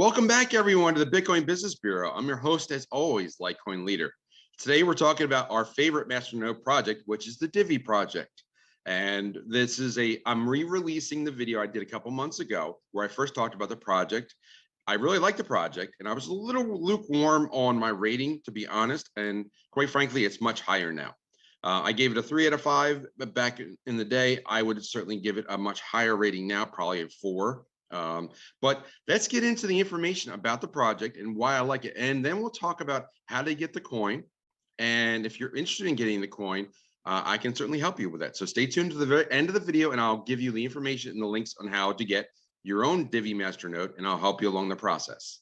Welcome back, everyone, to the Bitcoin Business Bureau. I'm your host, as always, LitecoinLeader. Today, we're talking about our favorite Masternode project, which is the Divi project. And this is I'm re-releasing the video I did a couple months ago where I first talked about the project. I really like the project, and I was a little lukewarm on my rating, to be honest. And quite frankly, it's much higher now. I gave it a 3 out of 5 back in the day. I would certainly give it a much higher rating now, probably a 4. But let's get into the information about the project and why I like it. And then we'll talk about how to get the coin. And if you're interested in getting the coin, I can certainly help you with that. So stay tuned to the very end of the video, and I'll give you the information and the links on how to get your own Divi Masternode, and I'll help you along the process.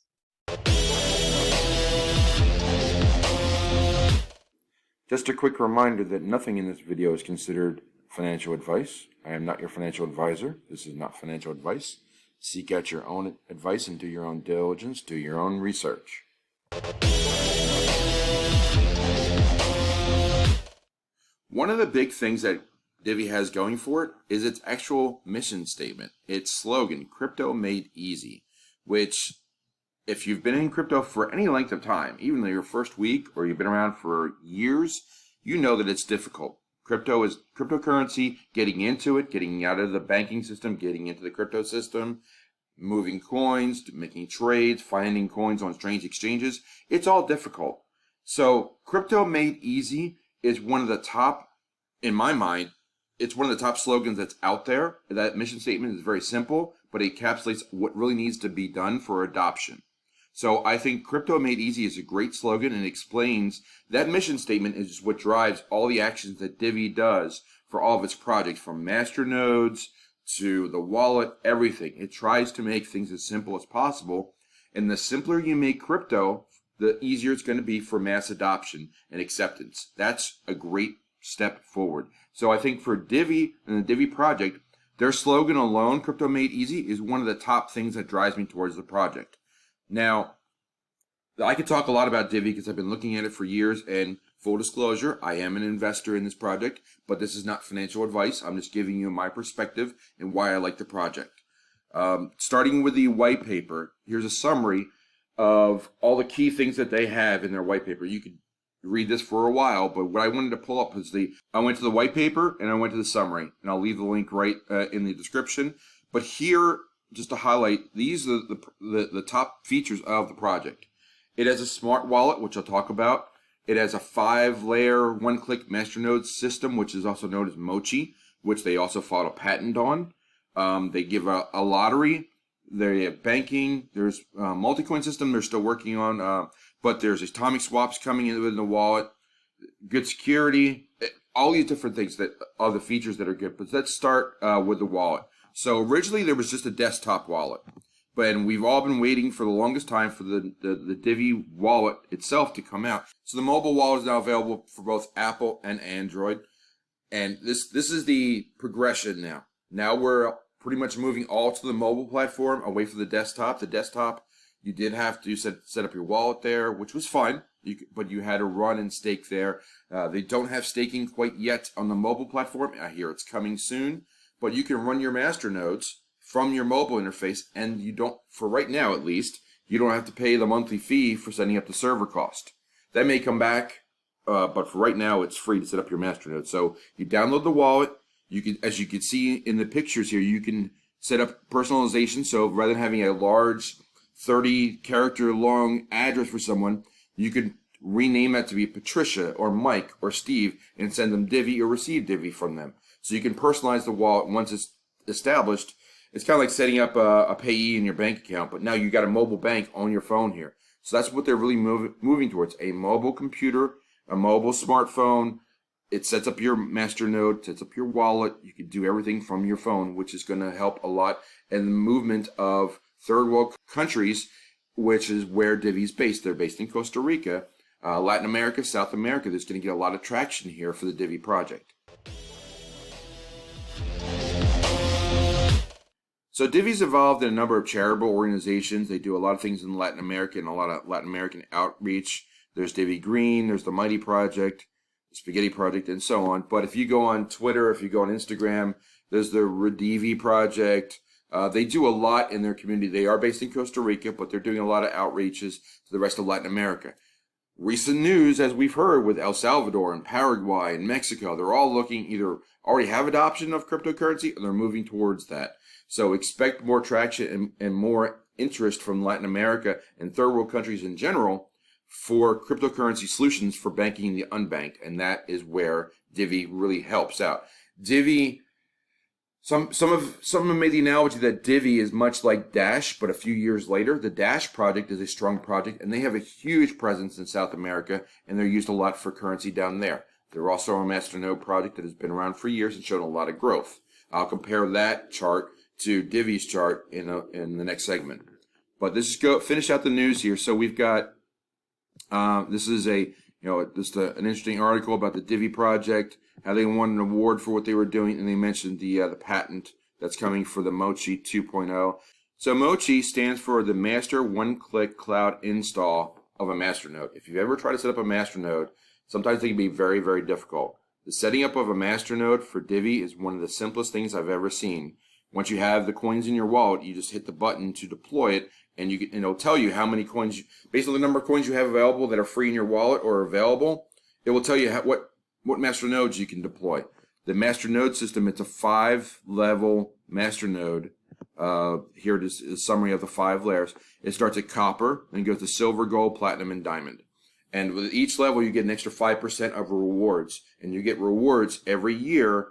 Just a quick reminder that nothing in this video is considered financial advice. I am not your financial advisor. This is not financial advice. Seek out your own advice and do your own diligence, do your own research. One of the big things that Divi has going for it is its actual mission statement, its slogan, Crypto Made Easy, which if you've been in crypto for any length of time, even your first week or you've been around for years, you know that it's difficult. Crypto is cryptocurrency, getting into it, getting out of the banking system, getting into the crypto system, moving coins, making trades, finding coins on strange exchanges. It's all difficult. So Crypto Made Easy is one of the top, in my mind, it's one of the top slogans that's out there. That mission statement is very simple, but it encapsulates what really needs to be done for adoption. So I think Crypto Made Easy is a great slogan and explains that mission statement is what drives all the actions that Divi does for all of its projects, from masternodes to the wallet, everything. It tries to make things as simple as possible. And the simpler you make crypto, the easier it's going to be for mass adoption and acceptance. That's a great step forward. So I think for Divi and the Divi project, their slogan alone, Crypto Made Easy, is one of the top things that drives me towards the project. Now, I could talk a lot about Divi because I've been looking at it for years, and full disclosure, I am an investor in this project, but this is not financial advice. I'm just giving you my perspective and why I like the project. Starting with the white paper, here's a summary of all the key things that they have in their white paper. You could read this for a while, but what I wanted to pull up was I went to the white paper and I went to the summary, and I'll leave the link right in the description. But here, just to highlight, these are the top features of the project. It has a smart wallet, which I'll talk about. It has a 5-layer, one-click Masternode system, which is also known as Mochi, which they also filed a patent on. They give a lottery. They have banking. There's a multi-coin system they're still working on, but there's atomic swaps coming in within the wallet, good security, all these different things that are the features that are good. But let's start with the wallet. So originally there was just a desktop wallet, but we've all been waiting for the longest time for the Divi wallet itself to come out. So the mobile wallet is now available for both Apple and Android, and this is the progression now. Now we're pretty much moving all to the mobile platform, away from the desktop. The desktop, you did have to set up your wallet there, which was fine, but you had to run and stake there. They don't have staking quite yet on the mobile platform. I hear it's coming soon. But you can run your masternodes from your mobile interface, and you don't, for right now at least, you don't have to pay the monthly fee for setting up the server cost. That may come back, but for right now, it's free to set up your masternode. So you download the wallet. You can, as you can see in the pictures here, you can set up personalization. So rather than having a large 30-character long address for someone, you could rename that to be Patricia or Mike or Steve and send them Divi or receive Divi from them. So you can personalize the wallet once it's established. It's kind of like setting up a payee in your bank account, but now you got a mobile bank on your phone here. So that's what they're really moving towards, a mobile computer, a mobile smartphone. It sets up your masternode, sets up your wallet. You can do everything from your phone, which is going to help a lot in the movement of third world countries, which is where Divi's based. They're based in Costa Rica, Latin America, South America. There's going to get a lot of traction here for the Divi project. So Divi's involved in a number of charitable organizations. They do a lot of things in Latin America and a lot of Latin American outreach. There's Divi Green, there's the Mighty Project, the Spaghetti Project, and so on. But if you go on Twitter, if you go on Instagram, there's the Redivi Project, They do a lot in their community. They are based in Costa Rica, but they're doing a lot of outreaches to the rest of Latin America. Recent news, as we've heard, with El Salvador and Paraguay and Mexico, they're all looking either already have adoption of cryptocurrency or they're moving towards that. So expect more traction and more interest from Latin America and third world countries in general for cryptocurrency solutions for banking the unbanked. And that is where Divi really helps out. Divi, some have made the analogy that Divi is much like Dash, but a few years later. The Dash project is a strong project, and they have a huge presence in South America, and they're used a lot for currency down there. They're also a Masternode project that has been around for years and shown a lot of growth. I'll compare that chart to Divi's chart in the next segment. But this is finish out the news here. So we've got this is an interesting article about the Divi project, how they won an award for what they were doing, and they mentioned the patent that's coming for the Mochi 2.0. So Mochi stands for the Master One-Click Cloud Install of a Masternode. If you've ever tried to set up a Masternode, sometimes they can be very, very difficult. The setting up of a Masternode for Divi is one of the simplest things I've ever seen. Once you have the coins in your wallet, you just hit the button to deploy it, and it'll tell you how many coins, based on the number of coins you have available that are free in your wallet or available, it will tell you what masternodes you can deploy. The Masternode System, it's a 5-level Masternode. Here it is a summary of the 5 layers. It starts at copper, then goes to silver, gold, platinum, and diamond. And with each level, you get an extra 5% of rewards, and you get rewards every year.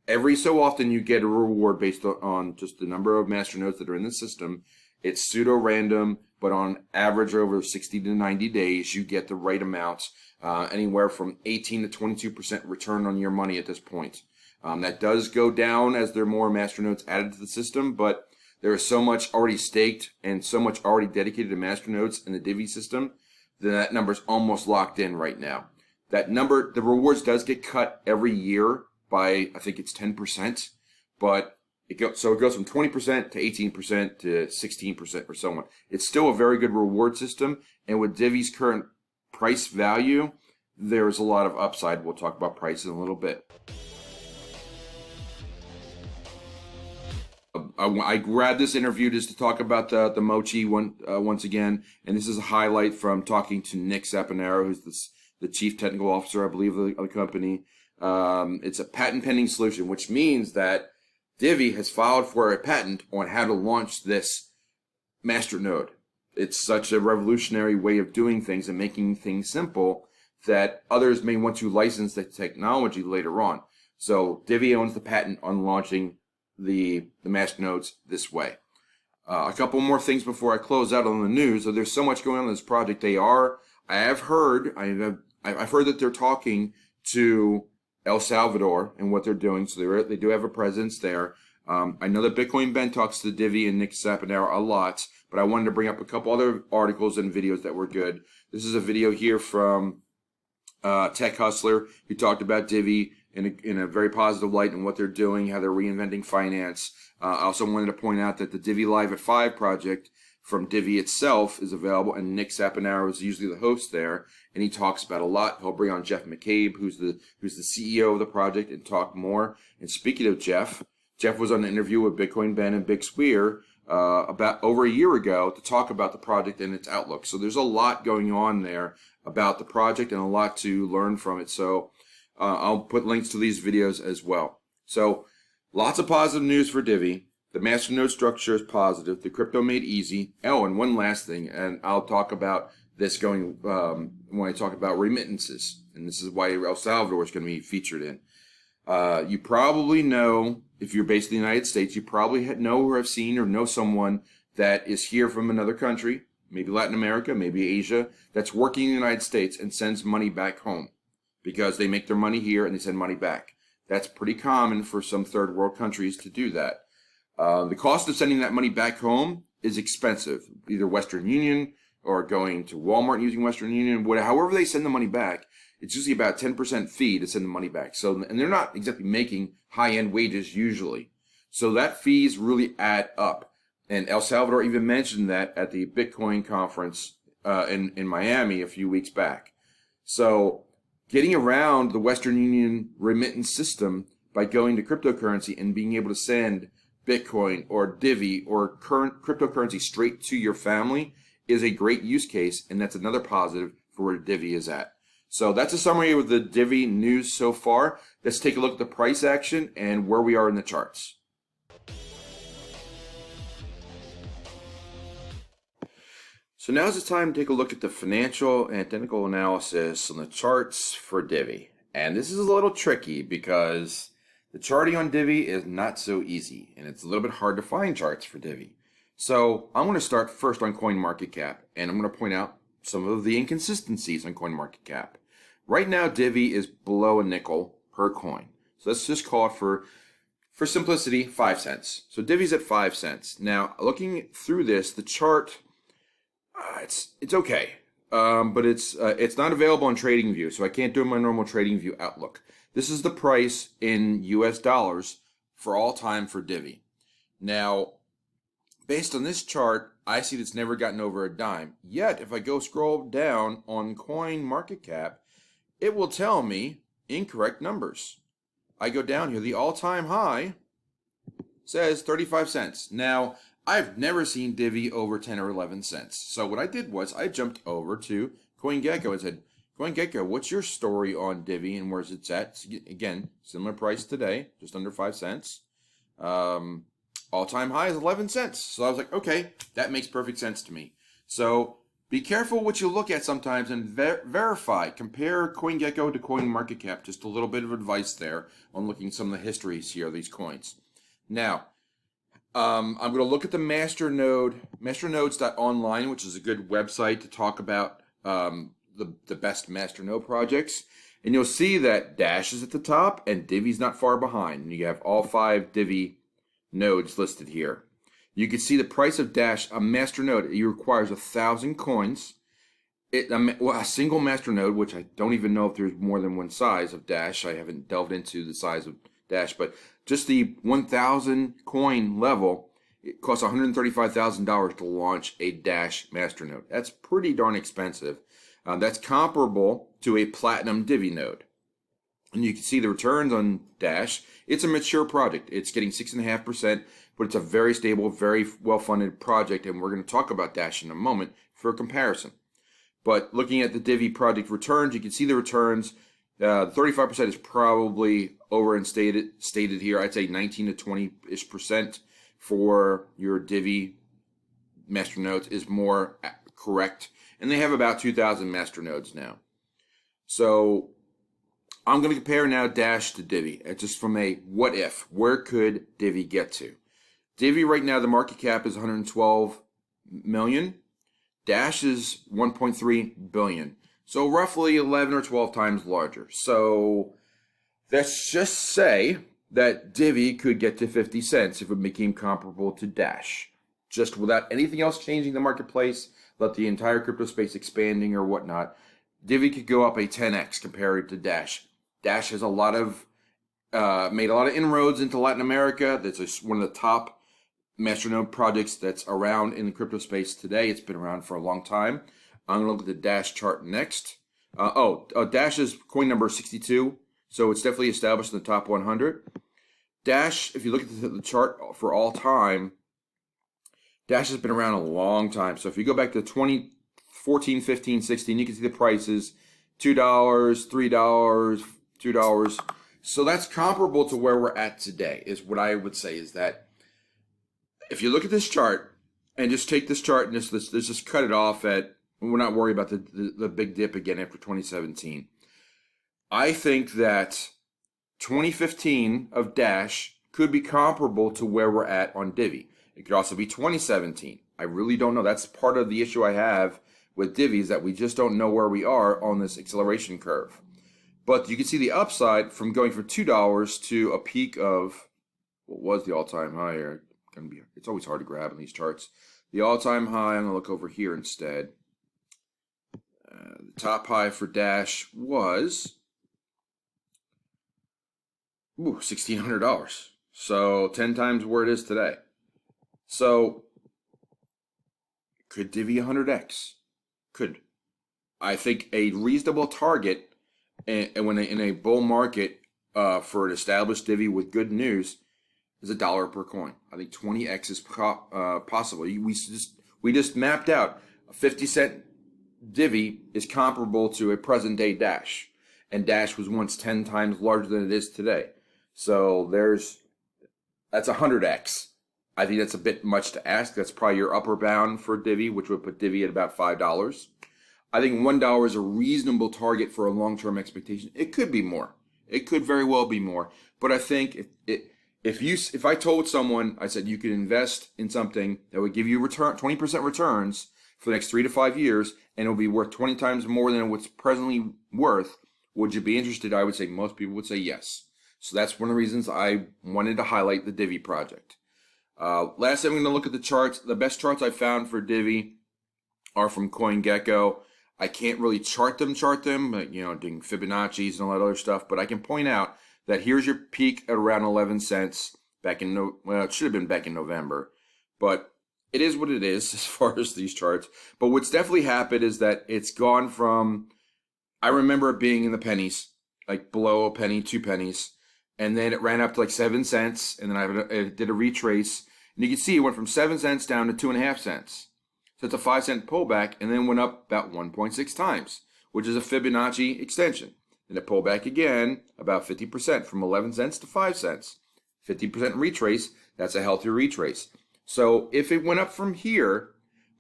Every so often, you get a reward based on just the number of masternodes that are in the system. It's pseudo-random, but on average, over 60 to 90 days, you get the right amounts, anywhere from 18 to 22% return on your money at this point. That does go down as there are more masternodes added to the system, but there is so much already staked and so much already dedicated to masternodes in the Divi system that number is almost locked in right now. That number, the rewards does get cut every year by, I think it's 10%, but it goes from 20% to 18% to 16% or so on. It's still a very good reward system, and with Divi's current price value, there's a lot of upside. We'll talk about price in a little bit. I grabbed this interview just to talk about the Mochi once again, and this is a highlight from talking to Nick Saponaro, who's the chief technical officer, I believe, of the company. It's a patent pending solution, which means that Divi has filed for a patent on how to launch this Masternode. It's such a revolutionary way of doing things and making things simple that others may want to license the technology later on. So Divi owns the patent on launching the Masternodes this way. A couple more things before I close out on the news. So there's so much going on in this project. I've heard that they're talking to El Salvador and what they're doing. So they do have a presence there. I know that Bitcoin Ben talks to Divi and Nick Saponaro a lot, but I wanted to bring up a couple other articles and videos that were good. This is a video here from Tech Hustler, who talked about Divi in a very positive light and what they're doing, how they're reinventing finance. I also wanted to point out that the Divi Live at 5 project from Divi itself is available, and Nick Saponaro is usually the host there, and he talks about a lot. He'll bring on Jeff McCabe, who's the CEO of the project, and talk more. And speaking of Jeff was on an interview with Bitcoin Ben and Big Squeer about over a year ago to talk about the project and its outlook. So there's a lot going on there about the project and a lot to learn from it. So I'll put links to these videos as well. So lots of positive news for Divi. The Masternode structure is positive. The crypto made easy. Oh, and one last thing, and I'll talk about this going when I talk about remittances. And this is why El Salvador is going to be featured in. You probably know, if you're based in the United States, you probably know or have seen or know someone that is here from another country, maybe Latin America, maybe Asia, that's working in the United States and sends money back home because they make their money here and they send money back. That's pretty common for some third world countries to do that. The cost of sending that money back home is expensive, either Western Union or going to Walmart using Western Union, however they send the money back. It's usually about 10% fee to send the money back. So, and they're not exactly making high-end wages usually. So that fees really add up. And El Salvador even mentioned that at the Bitcoin conference in Miami a few weeks back. So getting around the Western Union remittance system by going to cryptocurrency and being able to send Bitcoin or Divi or current cryptocurrency straight to your family is a great use case, and that's another positive for where Divi is at. So that's a summary of the Divi news so far. Let's take a look at the price action and where we are in the charts. So now's the time to take a look at the financial and technical analysis on the charts for Divi. And this is a little tricky because the charting on Divi is not so easy, and it's a little bit hard to find charts for Divi. So I'm going to start first on CoinMarketCap, and I'm going to point out some of the inconsistencies on CoinMarketCap. Right now, Divi is below a nickel per coin. So let's just call it for simplicity, 5 cents. So Divi's at 5 cents. Now, looking through this, the chart, it's okay, but it's not available on TradingView, so I can't do my normal TradingView outlook. This is the price in US dollars for all time for Divi. Now, based on this chart, I see that's never gotten over a dime. Yet, if I go scroll down on CoinMarketCap, it will tell me incorrect numbers. I go down here, the all-time high says 35 cents. Now, I've never seen Divi over 10 or 11 cents. So what I did was I jumped over to CoinGecko and said, CoinGecko, what's your story on Divi and where's it at? Again, similar price today, just under 5 cents. All-time high is 11 cents. So I was like, okay, that makes perfect sense to me. So be careful what you look at sometimes and verify. Compare CoinGecko to CoinMarketCap. Just a little bit of advice there on looking at some of the histories here of these coins. Now, I'm going to look at the Masternode, masternodes.online, which is a good website to talk about the best Masternode projects. And you'll see that Dash is at the top and Divi's not far behind. And you have all 5 Divi nodes listed here. You can see the price of Dash, a Masternode. It requires 1,000 coins. A single Masternode, which I don't even know if there's more than one size of Dash. I haven't delved into the size of Dash, but just the 1,000 coin level, it costs $135,000 to launch a Dash Masternode. That's pretty darn expensive. That's comparable to a Platinum Divi node. And you can see the returns on Dash. It's a mature project. It's getting 6.5%, but it's a very stable, very well-funded project, and we're going to talk about Dash in a moment for a comparison. But looking at the Divi project returns, you can see the returns. 35% is probably over and stated here. I'd say 19 to 20-ish% for your Divi masternodes is more correct. And they have about 2,000 masternodes now. So I'm going to compare now Dash to Divi. Just from a what if. Where could Divi get to? Divi right now, the market cap is 112 million. Dash is 1.3 billion. So roughly 11 or 12 times larger. So let's just say that Divi could get to 50 cents if it became comparable to Dash. Just without anything else changing the marketplace, let the entire crypto space expanding or whatnot, Divi could go up a 10x compared to Dash. Dash has made a lot of inroads into Latin America. That's one of the top Masternode projects that's around in the crypto space today. It's been around for a long time. I'm going to look at the Dash chart next. Dash is coin number 62, so it's definitely established in the top 100. Dash, if you look at the chart for all time, Dash has been around a long time. So if you go back to 2014, 15, 16, you can see the prices, $2, $3, $2. So that's comparable to where we're at today, is what I would say, is that if you look at this chart and just take this chart and let's just cut it off at, we're not worried about the big dip again after 2017. I think that 2015 of Dash could be comparable to where we're at on Divi. It could also be 2017. I really don't know. That's part of the issue I have with Divi, is that we just don't know where we are on this acceleration curve. But you can see the upside from going from $2 to a peak of, what was the all-time high here? It's always hard to grab in these charts. The all-time high, I'm going to look over here instead. The top high for Dash was $1,600. So 10 times where it is today. So could Divi 100x? Could. I think a reasonable target, and when in a bull market for an established Divi with good news, is $1 per coin. I think 20x is possible. We just mapped out a 50-cent Divi is comparable to a present day Dash, and Dash was once 10 times larger than it is today. So that's 100x. I think that's a bit much to ask. That's probably your upper bound for Divi, which would put Divi at about $5. I think $1 is a reasonable target for a long-term expectation. It could be more. It could very well be more. But I think if I told someone, I said you could invest in something that would give you 20% returns for the next 3 to 5 years, and it'll be worth 20 times more than what's presently worth, would you be interested? I would say most people would say yes. So that's one of the reasons I wanted to highlight the Divi project. Last, I'm going to look at the charts. The best charts I found for Divi are from CoinGecko. I can't really chart them, but, doing Fibonacci's and all that other stuff. But I can point out that here's your peak at around 11 cents back in, it should have been back in November. But it is what it is as far as these charts. But what's definitely happened is that it's gone from, I remember it being in the pennies, like below a penny, 2 pennies. And then it ran up to like 7 cents. And then I did a retrace. And you can see it went from 7 cents down to 2.5 cents. So it's a 5-cent pullback, and then went up about 1.6 times, which is a Fibonacci extension. Then it pulled back again about 50% from 11 cents to 5 cents. 50% retrace, that's a healthy retrace. So if it went up from here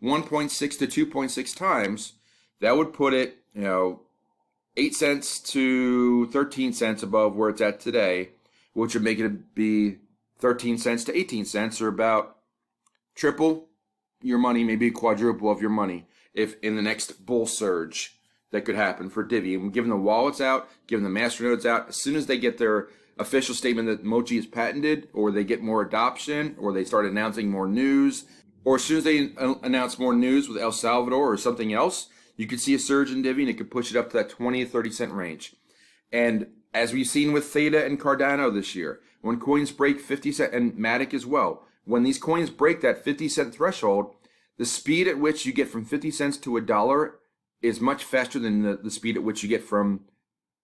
1.6 to 2.6 times, that would put it, 8 cents to 13 cents above where it's at today, which would make it be 13 cents to 18 cents, or about triple your money, maybe quadruple of your money, if in the next bull surge that could happen for Divi. And given the wallets out, given the masternodes out, as soon as they get their official statement that Mochi is patented, or they get more adoption, or they start announcing more news, or as soon as they announce more news with El Salvador or something else, you could see a surge in Divi, and it could push it up to that 20 to 30 cent range. And as we've seen with Theta and Cardano this year, when coins break 50 cent, and Matic as well, when these coins break that 50-cent threshold, the speed at which you get from 50 cents to $1 is much faster than the speed at which you get from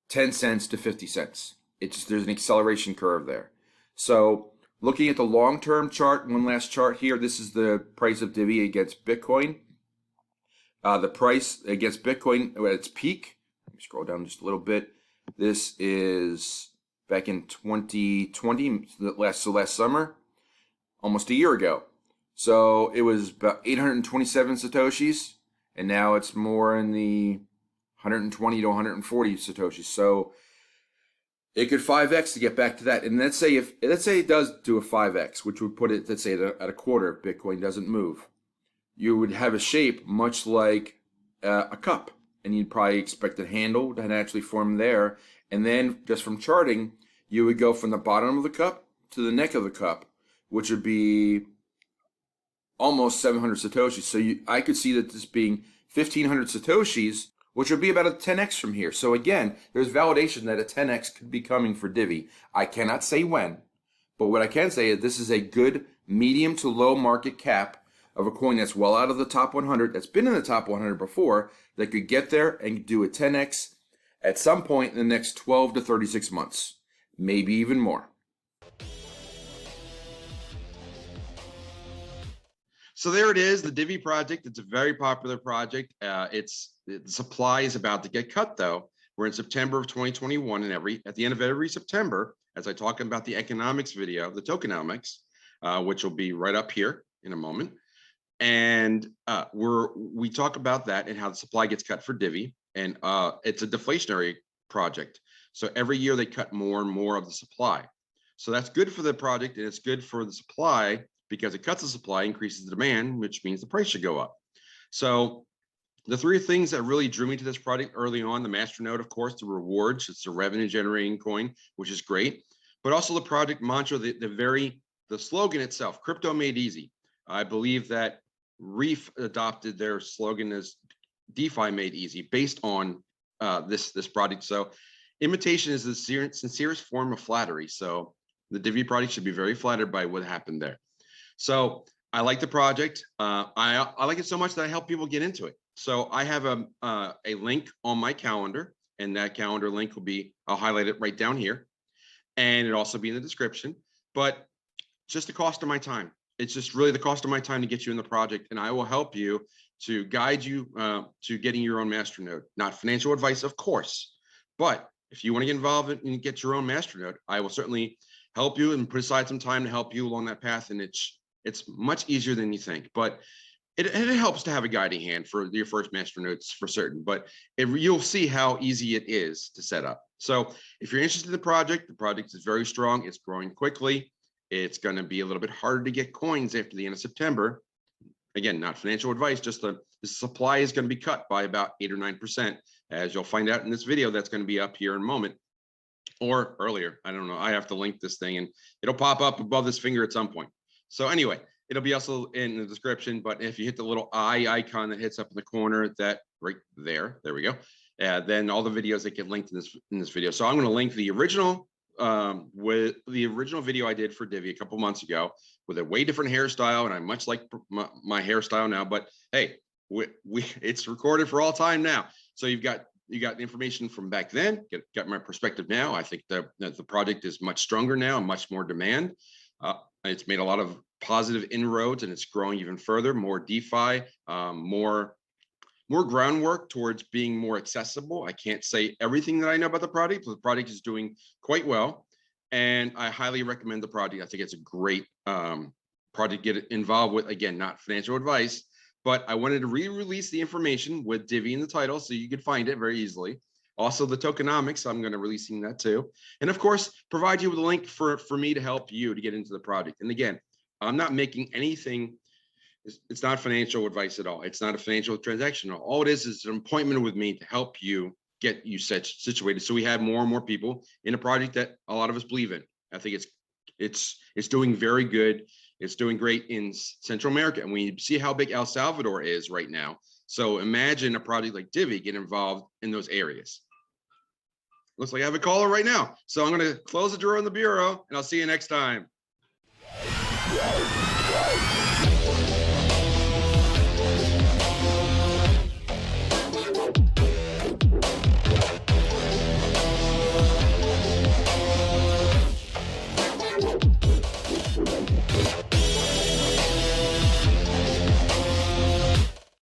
10 cents to 50 cents. There's an acceleration curve there. So looking at the long-term chart, one last chart here, this is the price of Divi against Bitcoin. The price against Bitcoin at its peak, let me scroll down just a little bit. This is back in 2020, last summer, almost a year ago. So it was about 827 Satoshis, and now it's more in the 120 to 140 Satoshis. So it could 5x to get back to that. And let's say it does do a 5x, which would put it, let's say, at a quarter if Bitcoin doesn't move. You would have a shape much like a cup, and you'd probably expect a handle to naturally form there. And then just from charting, you would go from the bottom of the cup to the neck of the cup, which would be almost 700 Satoshis. So I could see that this being 1,500 Satoshis, which would be about a 10x from here. So again, there's validation that a 10x could be coming for Divi. I cannot say when, but what I can say is this is a good medium to low market cap of a coin that's well out of the top 100, that's been in the top 100 before, that could get there and do a 10x at some point in the next 12 to 36 months, maybe even more. So there it is, the Divi project. It's a very popular project. The supply is about to get cut, though. We're in September of 2021, and at the end of every September, as I talk about the economics video, the tokenomics, which will be right up here in a moment, and we talk about that and how the supply gets cut for Divi, and it's a deflationary project. So every year they cut more and more of the supply. So that's good for the project, and it's good for the supply, because it cuts the supply, increases the demand, which means the price should go up. So the three things that really drew me to this project early on, the Masternode, of course, the rewards, it's a revenue generating coin, which is great, but also the project mantra, the slogan itself, crypto made easy. I believe that Reef adopted their slogan as DeFi made easy based on this project. So imitation is the sincerest form of flattery. So the Divi project should be very flattered by what happened there. So I like the project. I like it so much that I help people get into it. So I have a link on my calendar, and that calendar link will be, I'll highlight it right down here, and it'll also be in the description. But just the cost of my time. It's just really the cost of my time to get you in the project, and I will help you to guide you to getting your own Masternode. Not financial advice, of course, but if you want to get involved and get your own Masternode, I will certainly help you and put aside some time to help you along that path. And it's much easier than you think, but it helps to have a guiding hand for your first Masternodes for certain, but you'll see how easy it is to set up. So if you're interested in the project is very strong. It's growing quickly. It's going to be a little bit harder to get coins after the end of September. Again, not financial advice, just the supply is going to be cut by about 8 or 9%, as you'll find out in this video that's going to be up here in a moment, or earlier. I don't know. I have to link this thing and it'll pop up above this finger at some point. So anyway, it'll be also in the description, but if you hit the little eye icon that hits up in the corner, that right there we go. Then all the videos that get linked in this video. So I'm going to link the original with the original video I did for Divi a couple months ago with a way different hairstyle, and I much like my hairstyle now. But hey, it's recorded for all time now. So you got the information from back then. Got my perspective now. I think the project is much stronger now and much more demand. It's made a lot of positive inroads, and it's growing even further. More DeFi, more groundwork towards being more accessible. I can't say everything that I know about the project, but the project is doing quite well, and I highly recommend the project. I think it's a great project to get involved with. Again, not financial advice, but I wanted to re-release the information with Divi in the title so you could find it very easily. Also the tokenomics, I'm going to releasing that too. And of course, provide you with a link for me to help you to get into the project. And again, I'm not making anything. It's not financial advice at all. It's not a financial transaction. All it is an appointment with me to help you get you situated. So we have more and more people in a project that a lot of us believe in. I think it's doing very good. It's doing great in Central America. And we see how big El Salvador is right now. So imagine a project like Divi get involved in those areas. Looks like I have a caller right now. So I'm going to close the drawer in the bureau, and I'll see you next time.